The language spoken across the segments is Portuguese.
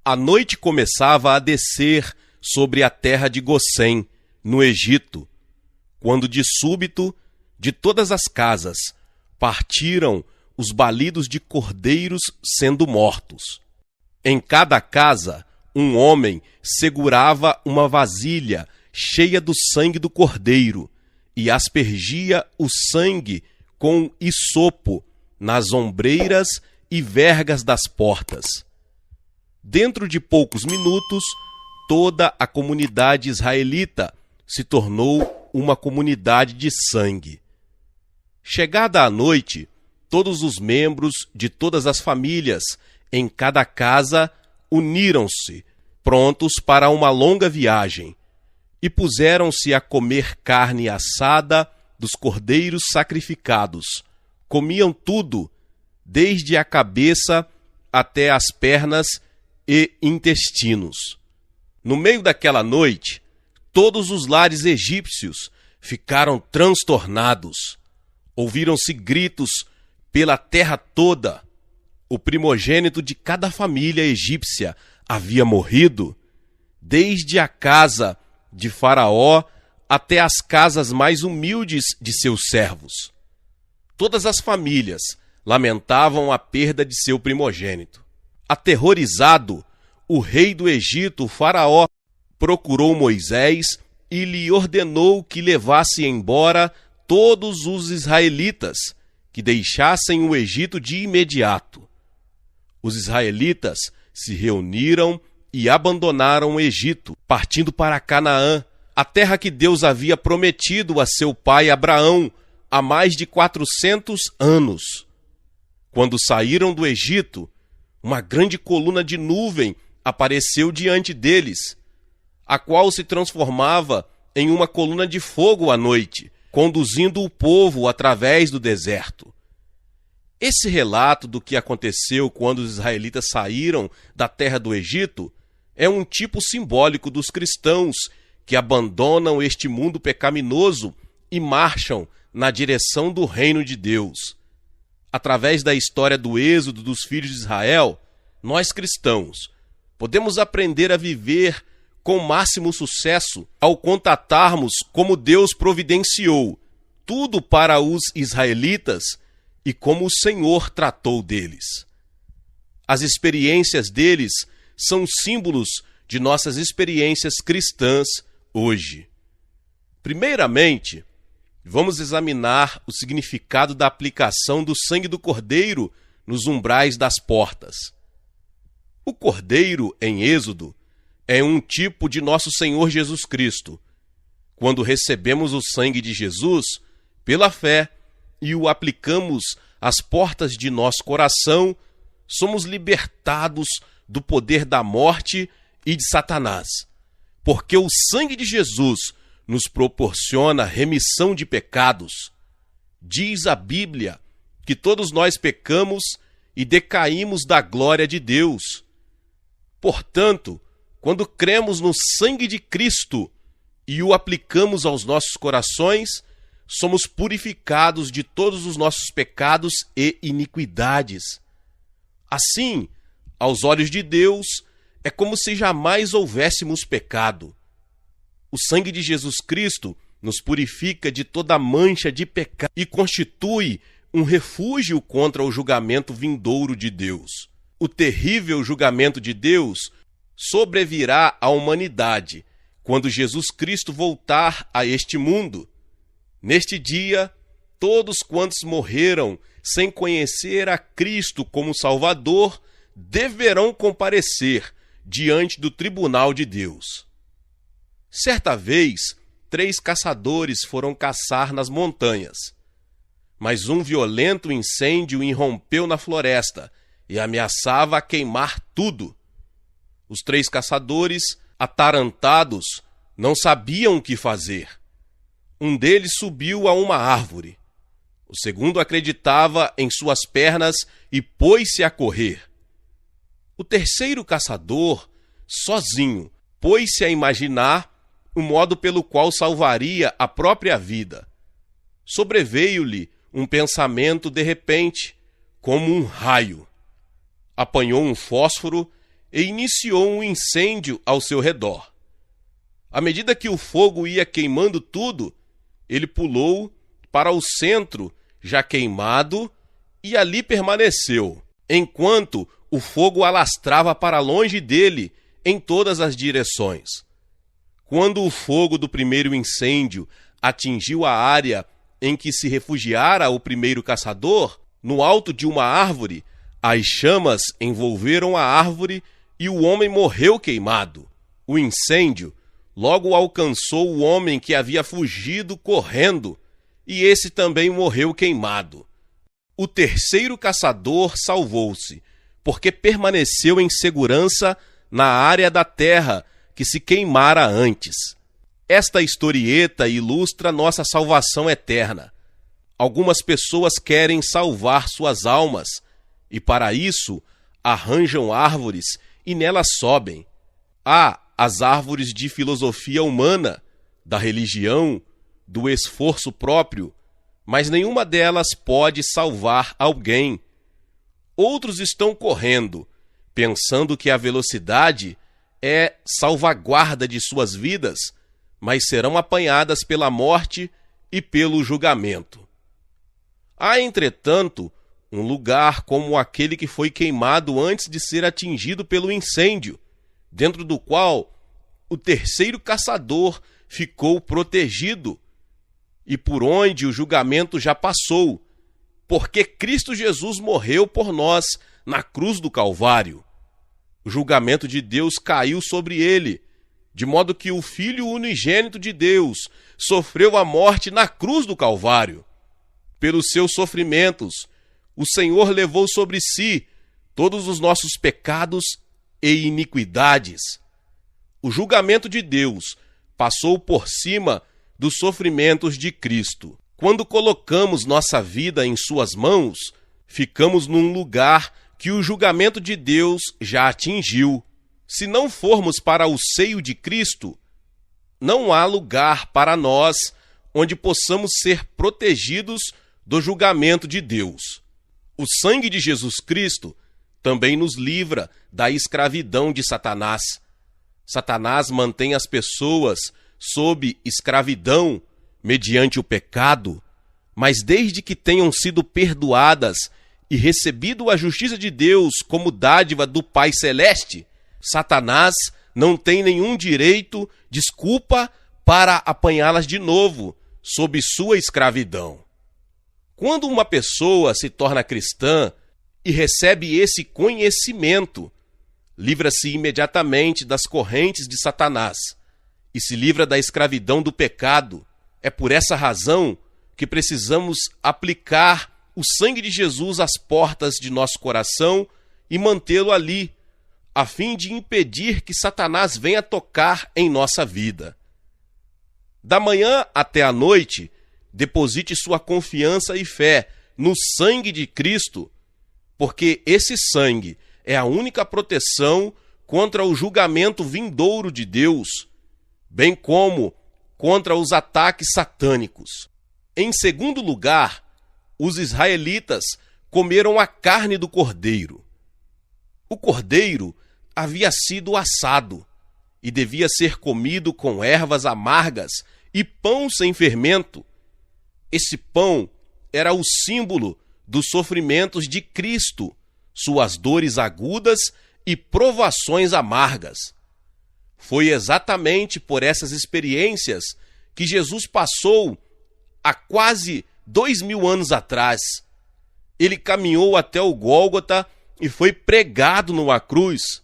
A noite começava a descer sobre a terra de Gossém, no Egito, quando de súbito, de todas as casas, partiram os balidos de cordeiros sendo mortos. Em cada casa, um homem segurava uma vasilha cheia do sangue do cordeiro e aspergia o sangue com hisopo nas ombreiras e vergas das portas. Dentro de poucos minutos, toda a comunidade israelita se tornou uma comunidade de sangue. Chegada a noite, todos os membros de todas as famílias em cada casa uniram-se, prontos para uma longa viagem, e puseram-se a comer carne assada dos cordeiros sacrificados. Comiam tudo, desde a cabeça até as pernas e intestinos. No meio daquela noite, todos os lares egípcios ficaram transtornados. Ouviram-se gritos pela terra toda. O primogênito de cada família egípcia havia morrido, desde a casa de Faraó até as casas mais humildes de seus servos. Todas as famílias lamentavam a perda de seu primogênito. Aterrorizado, o rei do Egito, Faraó, procurou Moisés e lhe ordenou que levasse embora todos os israelitas, que deixassem o Egito de imediato. Os israelitas se reuniram e abandonaram o Egito, partindo para Canaã, a terra que Deus havia prometido a seu pai Abraão há mais de 400 anos. Quando saíram do Egito, uma grande coluna de nuvem apareceu diante deles, a qual se transformava em uma coluna de fogo à noite, conduzindo o povo através do deserto. Esse relato do que aconteceu quando os israelitas saíram da terra do Egito é um tipo simbólico dos cristãos que abandonam este mundo pecaminoso e marcham na direção do reino de Deus. Através da história do êxodo dos filhos de Israel, nós cristãos podemos aprender a viver com máximo sucesso ao contatarmos como Deus providenciou tudo para os israelitas e como o Senhor tratou deles. As experiências deles são símbolos de nossas experiências cristãs hoje. Primeiramente, vamos examinar o significado da aplicação do sangue do cordeiro nos umbrais das portas. O cordeiro, em Êxodo, é um tipo de nosso Senhor Jesus Cristo. Quando recebemos o sangue de Jesus, pela fé, e o aplicamos às portas de nosso coração, somos libertados do poder da morte e de Satanás. Porque o sangue de Jesus nos proporciona remissão de pecados. Diz a Bíblia que todos nós pecamos e decaímos da glória de Deus. Portanto, quando cremos no sangue de Cristo e o aplicamos aos nossos corações, somos purificados de todos os nossos pecados e iniquidades. Assim, aos olhos de Deus, é como se jamais houvéssemos pecado. O sangue de Jesus Cristo nos purifica de toda mancha de pecado e constitui um refúgio contra o julgamento vindouro de Deus. O terrível julgamento de Deus sobrevirá à humanidade quando Jesus Cristo voltar a este mundo. Neste dia, todos quantos morreram sem conhecer a Cristo como Salvador deverão comparecer diante do tribunal de Deus. Certa vez, 3 caçadores foram caçar nas montanhas, mas um violento incêndio irrompeu na floresta e ameaçava queimar tudo. Os 3 caçadores, atarantados, não sabiam o que fazer. Um deles subiu a uma árvore. O segundo acreditava em suas pernas e pôs-se a correr. O terceiro caçador, sozinho, pôs-se a imaginar o modo pelo qual salvaria a própria vida. Sobreveio-lhe um pensamento de repente, como um raio. Apanhou um fósforo e iniciou um incêndio ao seu redor. À medida que o fogo ia queimando tudo, ele pulou para o centro, já queimado, e ali permaneceu, enquanto o fogo alastrava para longe dele em todas as direções. Quando o fogo do primeiro incêndio atingiu a área em que se refugiara o primeiro caçador, no alto de uma árvore, as chamas envolveram a árvore e o homem morreu queimado. O incêndio logo alcançou o homem que havia fugido correndo, e esse também morreu queimado. O terceiro caçador salvou-se, porque permaneceu em segurança na área da terra que se queimara antes. Esta historieta ilustra nossa salvação eterna. Algumas pessoas querem salvar suas almas, e para isso arranjam árvores e nelas sobem. Há as árvores de filosofia humana, da religião, do esforço próprio, mas nenhuma delas pode salvar alguém. Outros estão correndo, pensando que a velocidade é salvaguarda de suas vidas, mas serão apanhadas pela morte e pelo julgamento. Há, entretanto, um lugar como aquele que foi queimado antes de ser atingido pelo incêndio, dentro do qual o terceiro caçador ficou protegido, e por onde o julgamento já passou, porque Cristo Jesus morreu por nós na cruz do Calvário. O julgamento de Deus caiu sobre ele, de modo que o Filho unigênito de Deus sofreu a morte na cruz do Calvário. Pelos seus sofrimentos, o Senhor levou sobre si todos os nossos pecados e iniquidades. O julgamento de Deus passou por cima dos sofrimentos de Cristo. Quando colocamos nossa vida em suas mãos, ficamos num lugar que o julgamento de Deus já atingiu. Se não formos para o seio de Cristo, não há lugar para nós onde possamos ser protegidos do julgamento de Deus. O sangue de Jesus Cristo também nos livra da escravidão de Satanás. Satanás mantém as pessoas sob escravidão mediante o pecado, mas desde que tenham sido perdoadas e recebido a justiça de Deus como dádiva do Pai Celeste, Satanás não tem nenhum direito, desculpa, para apanhá-las de novo sob sua escravidão. Quando uma pessoa se torna cristã e recebe esse conhecimento, livra-se imediatamente das correntes de Satanás e se livra da escravidão do pecado. É por essa razão que precisamos aplicar o sangue de Jesus às portas de nosso coração e mantê-lo ali, a fim de impedir que Satanás venha tocar em nossa vida. Da manhã até a noite, deposite sua confiança e fé no sangue de Cristo, porque esse sangue é a única proteção contra o julgamento vindouro de Deus, bem como contra os ataques satânicos. Em segundo lugar, os israelitas comeram a carne do cordeiro. O cordeiro havia sido assado e devia ser comido com ervas amargas e pão sem fermento. Esse pão era o símbolo dos sofrimentos de Cristo, suas dores agudas e provações amargas. Foi exatamente por essas experiências que Jesus passou há quase 2000 anos atrás. Ele caminhou até o Gólgota e foi pregado numa cruz.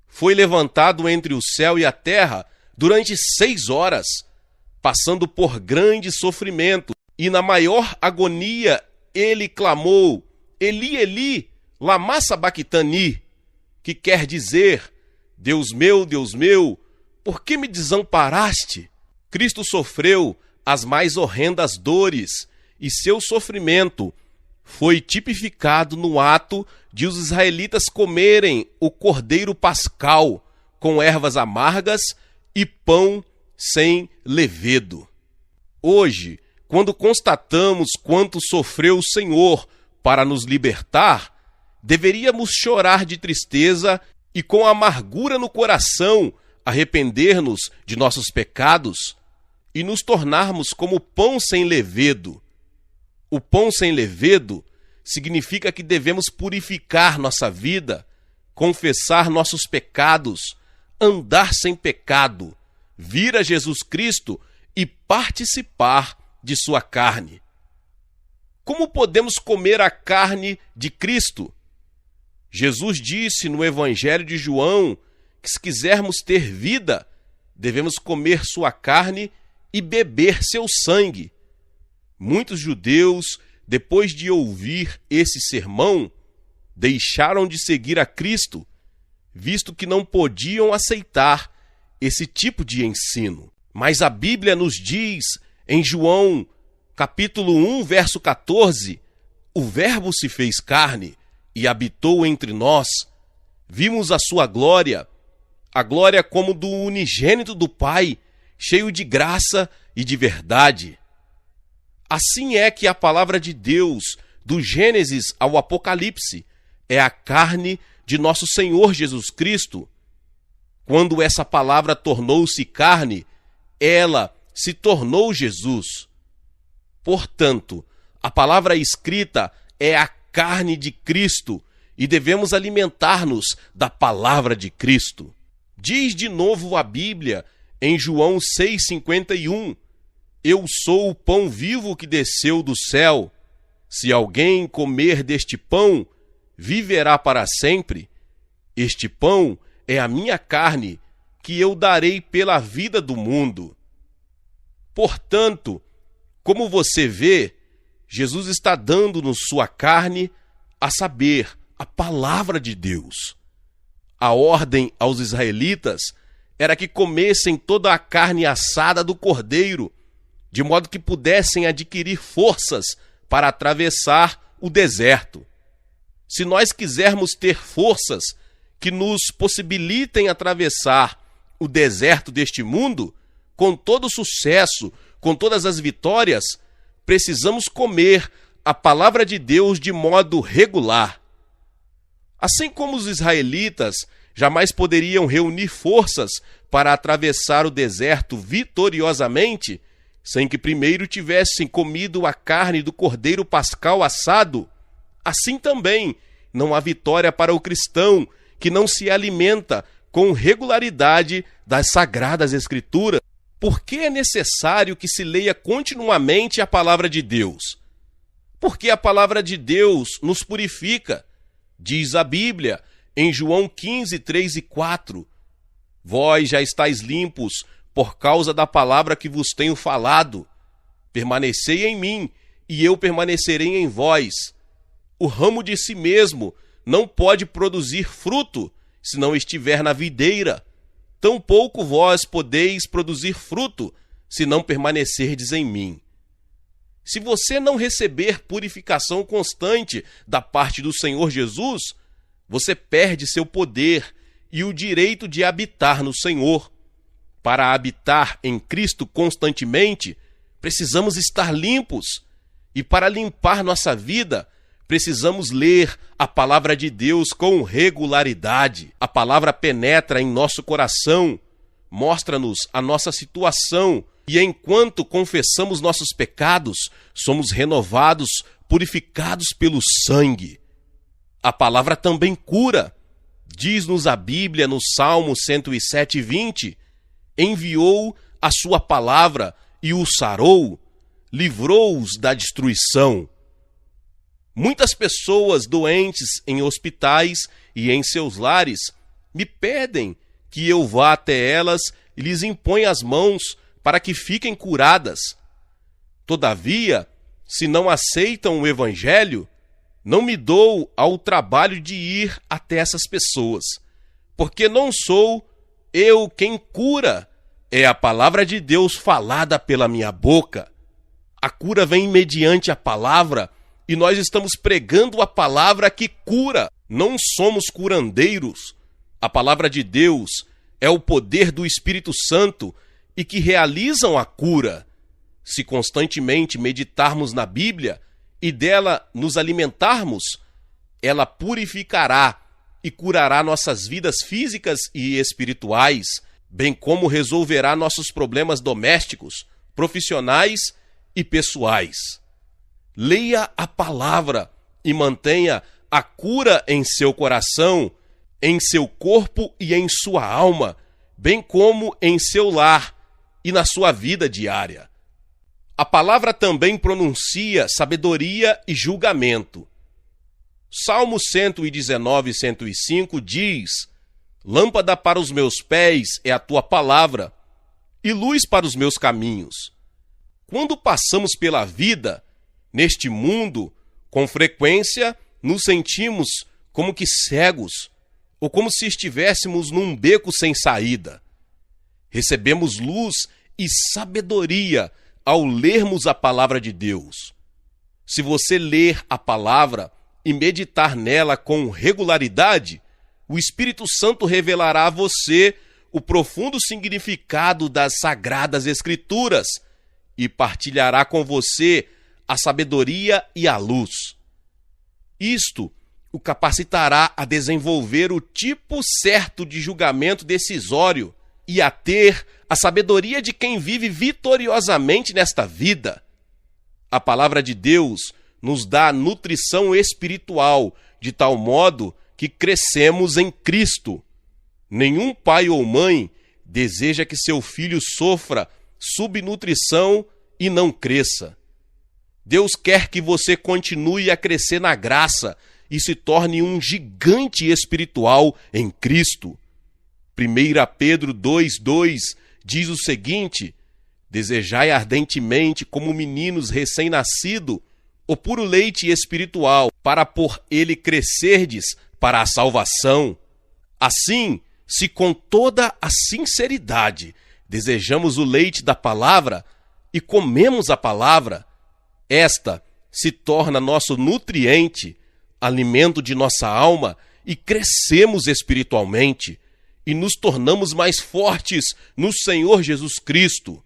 Foi levantado entre o céu e a terra durante 6 horas, passando por grande sofrimento. E na maior agonia ele clamou: Eli, Eli, lama sabactani, que quer dizer: Deus meu, por que me desamparaste? Cristo sofreu as mais horrendas dores e seu sofrimento foi tipificado no ato de os israelitas comerem o cordeiro pascal com ervas amargas e pão sem levedo. Hoje, quando constatamos quanto sofreu o Senhor para nos libertar, deveríamos chorar de tristeza e com amargura no coração arrepender-nos de nossos pecados e nos tornarmos como pão sem levedo. O pão sem levedo significa que devemos purificar nossa vida, confessar nossos pecados, andar sem pecado, vir a Jesus Cristo e participar de sua carne. Como podemos comer a carne de Cristo? Jesus disse no Evangelho de João que se quisermos ter vida, devemos comer sua carne e beber seu sangue. Muitos judeus, depois de ouvir esse sermão, deixaram de seguir a Cristo, visto que não podiam aceitar esse tipo de ensino. Mas a Bíblia nos diz, em João, capítulo 1, verso 14, o Verbo se fez carne e habitou entre nós. Vimos a sua glória, a glória como do unigênito do Pai, cheio de graça e de verdade. Assim é que a palavra de Deus, do Gênesis ao Apocalipse, é a carne de nosso Senhor Jesus Cristo. Quando essa palavra tornou-se carne, ela se tornou Jesus. Portanto, a palavra escrita é a carne de Cristo e devemos alimentar-nos da palavra de Cristo. Diz de novo a Bíblia, em João 6,51, eu sou o pão vivo que desceu do céu. Se alguém comer deste pão, viverá para sempre. Este pão é a minha carne, que eu darei pela vida do mundo. Portanto, como você vê, Jesus está dando-nos sua carne, a saber, a palavra de Deus. A ordem aos israelitas era que comessem toda a carne assada do cordeiro, de modo que pudessem adquirir forças para atravessar o deserto. Se nós quisermos ter forças que nos possibilitem atravessar o deserto deste mundo, com todo sucesso, com todas as vitórias, precisamos comer a palavra de Deus de modo regular. Assim como os israelitas jamais poderiam reunir forças para atravessar o deserto vitoriosamente, sem que primeiro tivessem comido a carne do cordeiro pascal assado, assim também não há vitória para o cristão que não se alimenta com regularidade das Sagradas Escrituras. Por que é necessário que se leia continuamente a palavra de Deus? Porque a palavra de Deus nos purifica. Diz a Bíblia, em João 15, 3 e 4, vós já estáis limpos por causa da palavra que vos tenho falado. Permanecei em mim, e eu permanecerei em vós. O ramo de si mesmo não pode produzir fruto, se não estiver na videira. Tampouco vós podeis produzir fruto, se não permanecerdes em mim. Se você não receber purificação constante da parte do Senhor Jesus, você perde seu poder e o direito de habitar no Senhor. Para habitar em Cristo constantemente, precisamos estar limpos. E para limpar nossa vida, precisamos ler a palavra de Deus com regularidade. A palavra penetra em nosso coração, mostra-nos a nossa situação, e enquanto confessamos nossos pecados, somos renovados, purificados pelo sangue. A palavra também cura. Diz-nos a Bíblia no Salmo 107, 20, enviou a sua palavra e os sarou, livrou-os da destruição. Muitas pessoas doentes em hospitais e em seus lares me pedem que eu vá até elas e lhes imponha as mãos para que fiquem curadas. Todavia, se não aceitam o Evangelho, não me dou ao trabalho de ir até essas pessoas, porque não sou eu quem cura, é a palavra de Deus falada pela minha boca. A cura vem mediante a palavra, e nós estamos pregando a palavra que cura. Não somos curandeiros. A palavra de Deus é o poder do Espírito Santo e que realizam a cura. Se constantemente meditarmos na Bíblia e dela nos alimentarmos, ela purificará e curará nossas vidas físicas e espirituais, bem como resolverá nossos problemas domésticos, profissionais e pessoais. Leia a palavra e mantenha a cura em seu coração, em seu corpo e em sua alma, bem como em seu lar e na sua vida diária. A palavra também pronuncia sabedoria e julgamento. Salmo 119, 105 diz: Lâmpada para os meus pés é a tua palavra, e luz para os meus caminhos. Quando passamos pela vida, neste mundo, com frequência nos sentimos como que cegos, ou como se estivéssemos num beco sem saída. Recebemos luz e sabedoria ao lermos a palavra de Deus. Se você ler a palavra e meditar nela com regularidade, o Espírito Santo revelará a você o profundo significado das Sagradas Escrituras e partilhará com você a sabedoria e a luz. Isto o capacitará a desenvolver o tipo certo de julgamento decisório e a ter a sabedoria de quem vive vitoriosamente nesta vida. A palavra de Deus nos dá nutrição espiritual, de tal modo que crescemos em Cristo. Nenhum pai ou mãe deseja que seu filho sofra subnutrição e não cresça. Deus quer que você continue a crescer na graça e se torne um gigante espiritual em Cristo. 1 Pedro 2,2 diz o seguinte: Desejai ardentemente, como meninos recém-nascidos, o puro leite espiritual, para por ele crescerdes para a salvação. Assim, se com toda a sinceridade desejamos o leite da palavra e comemos a palavra, esta se torna nosso nutriente, alimento de nossa alma, e crescemos espiritualmente e nos tornamos mais fortes no Senhor Jesus Cristo.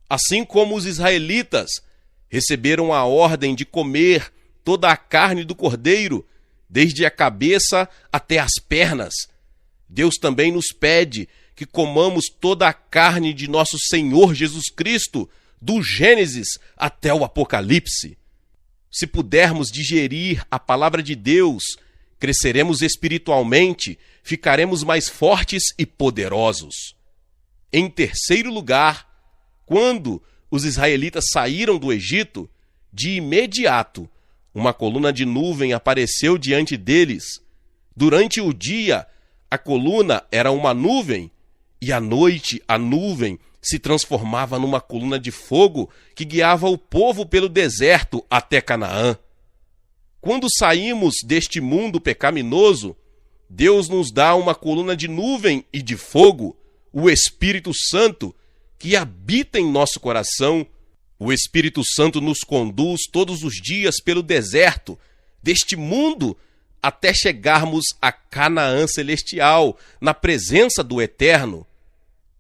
Assim como os israelitas receberam a ordem de comer toda a carne do cordeiro, desde a cabeça até as pernas, Deus também nos pede que comamos toda a carne de nosso Senhor Jesus Cristo, do Gênesis até o Apocalipse. Se pudermos digerir a palavra de Deus, cresceremos espiritualmente, ficaremos mais fortes e poderosos. Em terceiro lugar, quando os israelitas saíram do Egito, de imediato, uma coluna de nuvem apareceu diante deles. Durante o dia, a coluna era uma nuvem, e à noite a nuvem se transformava numa coluna de fogo que guiava o povo pelo deserto até Canaã. Quando saímos deste mundo pecaminoso, Deus nos dá uma coluna de nuvem e de fogo, o Espírito Santo, que habita em nosso coração. O Espírito Santo nos conduz todos os dias pelo deserto deste mundo até chegarmos a Canaã celestial, na presença do Eterno.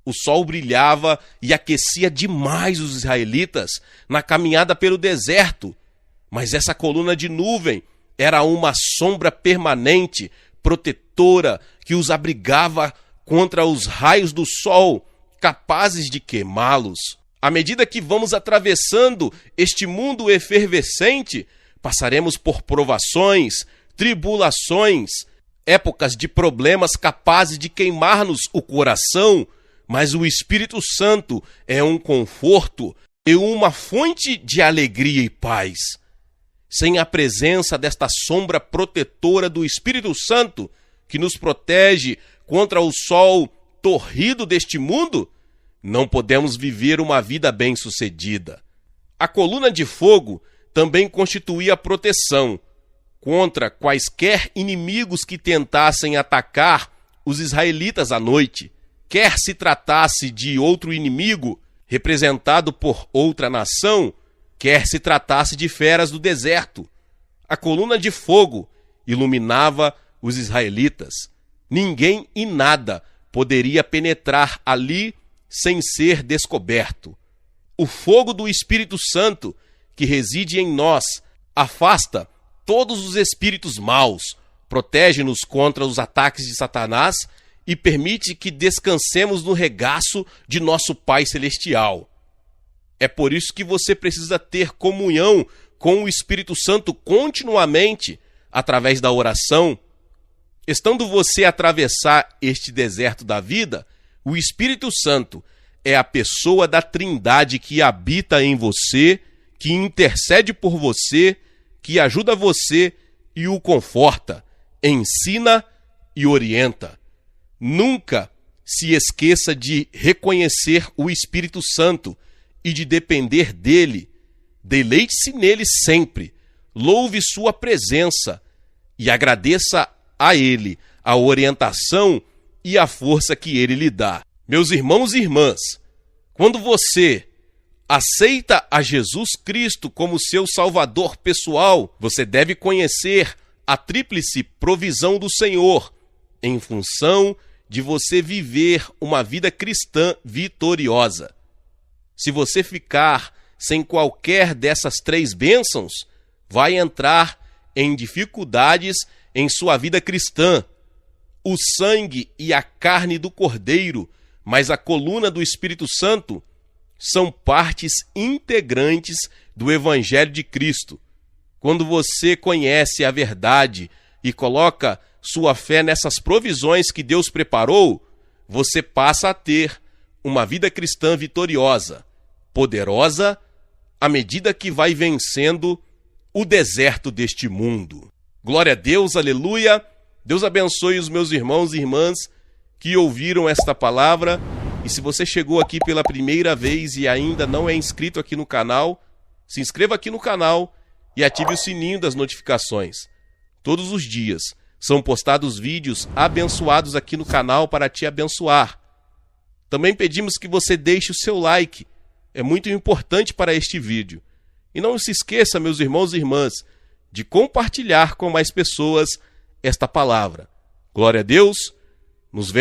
O sol brilhava e aquecia demais os israelitas na caminhada pelo deserto, mas essa coluna de nuvem era uma sombra permanente, protetora, que os abrigava contra os raios do sol, capazes de queimá-los. À medida que vamos atravessando este mundo efervescente, passaremos por provações, tribulações, épocas de problemas capazes de queimar-nos o coração, mas o Espírito Santo é um conforto e uma fonte de alegria e paz. Sem a presença desta sombra protetora do Espírito Santo, que nos protege contra o sol torrido deste mundo, não podemos viver uma vida bem-sucedida. A coluna de fogo também constituía proteção contra quaisquer inimigos que tentassem atacar os israelitas à noite. Quer se tratasse de outro inimigo, representado por outra nação, quer se tratasse de feras do deserto, a coluna de fogo iluminava os israelitas. Ninguém e nada poderia penetrar ali sem ser descoberto. O fogo do Espírito Santo, que reside em nós, afasta todos os espíritos maus, protege-nos contra os ataques de Satanás e permite que descansemos no regaço de nosso Pai Celestial. É por isso que você precisa ter comunhão com o Espírito Santo continuamente, através da oração. Estando você a atravessar este deserto da vida, o Espírito Santo é a pessoa da Trindade que habita em você, que intercede por você, que ajuda você e o conforta, ensina e orienta. Nunca se esqueça de reconhecer o Espírito Santo e de depender dele. Deleite-se nele sempre, louve sua presença e agradeça a ele a orientação e a força que ele lhe dá. Meus irmãos e irmãs, quando você aceita a Jesus Cristo como seu Salvador pessoal, você deve conhecer a tríplice provisão do Senhor, em função de você viver uma vida cristã vitoriosa. Se você ficar sem qualquer dessas três bênçãos, vai entrar em dificuldades em sua vida cristã. O sangue e a carne do Cordeiro, mas a coluna do Espírito Santo, são partes integrantes do Evangelho de Cristo. Quando você conhece a verdade e coloca sua fé nessas provisões que Deus preparou, você passa a ter uma vida cristã vitoriosa, poderosa, à medida que vai vencendo o deserto deste mundo. Glória a Deus, aleluia. Deus abençoe os meus irmãos e irmãs que ouviram esta palavra. E se você chegou aqui pela primeira vez e ainda não é inscrito aqui no canal, se inscreva aqui no canal e ative o sininho das notificações. Todos os dias são postados vídeos abençoados aqui no canal para te abençoar. Também pedimos que você deixe o seu like. É muito importante para este vídeo. E não se esqueça, meus irmãos e irmãs, de compartilhar com mais pessoas esta palavra. Glória a Deus. Nos vemos.